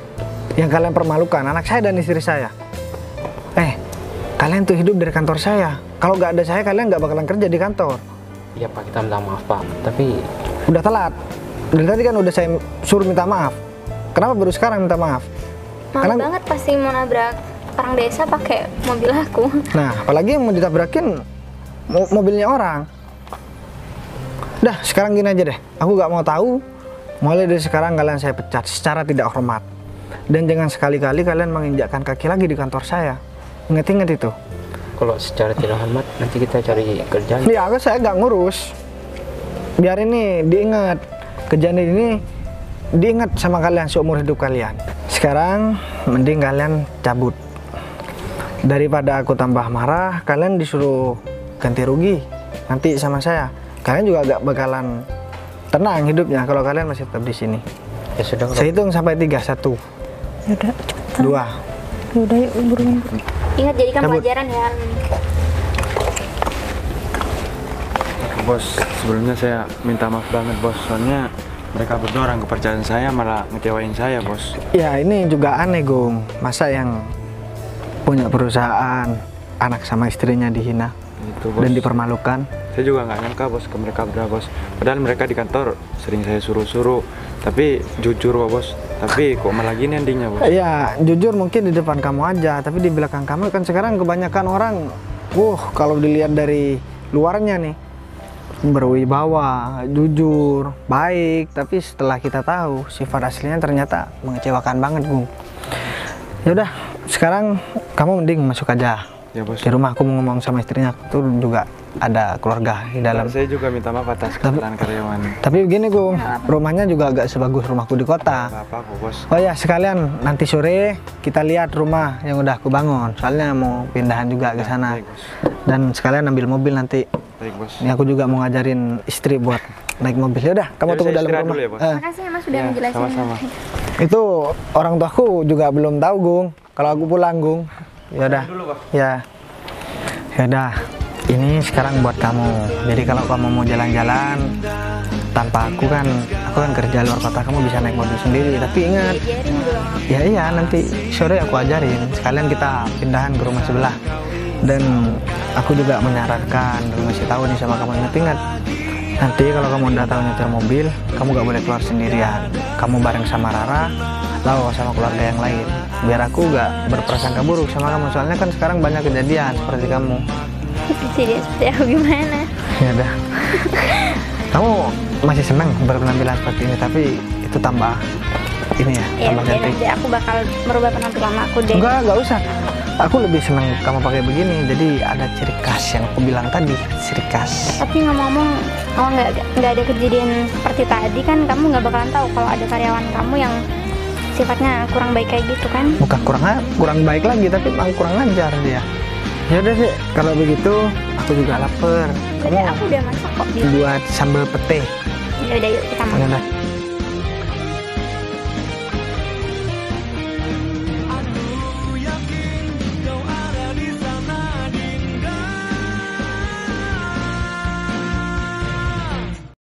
yang kalian permalukan, anak saya dan istri saya. Kalian tuh hidup dari kantor saya. Kalau gak ada saya, kalian gak bakalan kerja di kantor. Iya Pak, kita minta maaf Pak, tapi Udah telat. Dari tadi kan udah saya suruh minta maaf. Kenapa baru sekarang minta maaf? Malu banget pasti mau nabrak orang desa pakai mobil aku. Nah, apalagi yang mau ditabrakin mobilnya orang. Dah, sekarang gini aja deh. Aku gak mau tahu. Mulai dari sekarang kalian saya pecat secara tidak hormat. Dan jangan sekali-kali kalian menginjakkan kaki lagi di kantor saya. Ingat-ingat itu. kalau secara tidak hormat nanti kita cari kerjaan. Ya, saya gak ngurus. Biar ini diingat. Kejadian ini diingat sama kalian seumur hidup kalian. Sekarang mending kalian cabut. Daripada aku tambah marah, kalian disuruh ganti rugi nanti sama saya. Kalian juga gak bakalan tenang hidupnya kalau kalian masih tetap di sini. Ya sudah. Saya hitung sampai 3, 1, Yaudah, cepetan. 2. Yaudah, yuk buruan. Ingat jadikan Cabut. pelajaran ya. Bos, sebelumnya saya minta maaf banget bos, soalnya mereka berdua orang kepercayaan saya malah ngecewain saya bos. Ya ini juga aneh Gung, masa yang punya perusahaan anak sama istrinya dihina Gitu, bos. dan dipermalukan. Saya juga nggak nyangka bos ke mereka berdua bos. Padahal mereka di kantor sering saya suruh-suruh, tapi jujur kok bos. Tapi kok malah gini endingnya bos. Ya jujur mungkin di depan kamu aja, tapi di belakang kamu kan sekarang kebanyakan orang, kalau dilihat dari luarnya nih berwibawa, jujur, baik, tapi setelah kita tahu sifat aslinya ternyata mengecewakan banget Gung. Ya udah, sekarang kamu mending masuk aja. Ya bos. Di rumah aku mau ngomong sama istrinya, tuh juga ada keluarga di dalam. Saya juga minta maaf atas kesalahan karyawan. Tapi begini Gung, rumahnya juga agak sebagus rumahku di kota. Nggak apa-apa bos. Oh ya, sekalian nanti sore kita lihat rumah yang udah aku bangun. Soalnya mau pindahan juga ke sana. Baik, bos. Dan sekalian ambil mobil nanti. Baik bos. Ini aku juga mau ngajarin istri buat naik mobil. Ya udah, kamu Ya, tunggu saya dalam istirahat rumah. dulu ya, Bos. Makasih ya Mas sudah Ya, menjelaskan. sama-sama. Itu orang tuaku juga belum tahu Gung. Kalau aku pulang Gung. Ya udah. Ya. Ya udah. Ini sekarang buat kamu. Jadi kalau kamu mau jalan-jalan tanpa aku kan kerja luar kota, kamu bisa naik mobil sendiri. Tapi ingat, Diajarin dong. ya iya nanti sore aku ajarin. Sekalian kita pindahan ke rumah sebelah. Dan aku juga menyarankan, ngasih tahu nih sama kamu, ingat nanti kalau kamu udah tahu nyetir mobil, kamu gak boleh keluar sendirian. Kamu bareng sama Rara atau sama keluarga yang lain. Biar aku gak berprasangka buruk sama kamu. Soalnya kan sekarang banyak kejadian seperti kamu. Seperti aku gimana? Ya udah. Kamu masih senang berpenampilan seperti ini, tapi itu tambah ini ya, Ya, tambah cantik. nanti aku bakal merubah penampilan aku deh. Enggak usah. Aku lebih senang kamu pakai begini. Jadi ada ciri khas yang aku bilang tadi, ciri khas. Tapi ngomong-ngomong, nggak ada kejadian seperti tadi kan, kamu nggak bakalan tahu kalau ada karyawan kamu yang sifatnya kurang baik kayak gitu kan? Bukan kurang baik lagi, tapi memang kurang ajar dia. Ya udah sih, kalau begitu aku juga lapar. Jadi aku udah masak kok. Buat sambal pete. Ya udah yuk kita makan. Ya udah.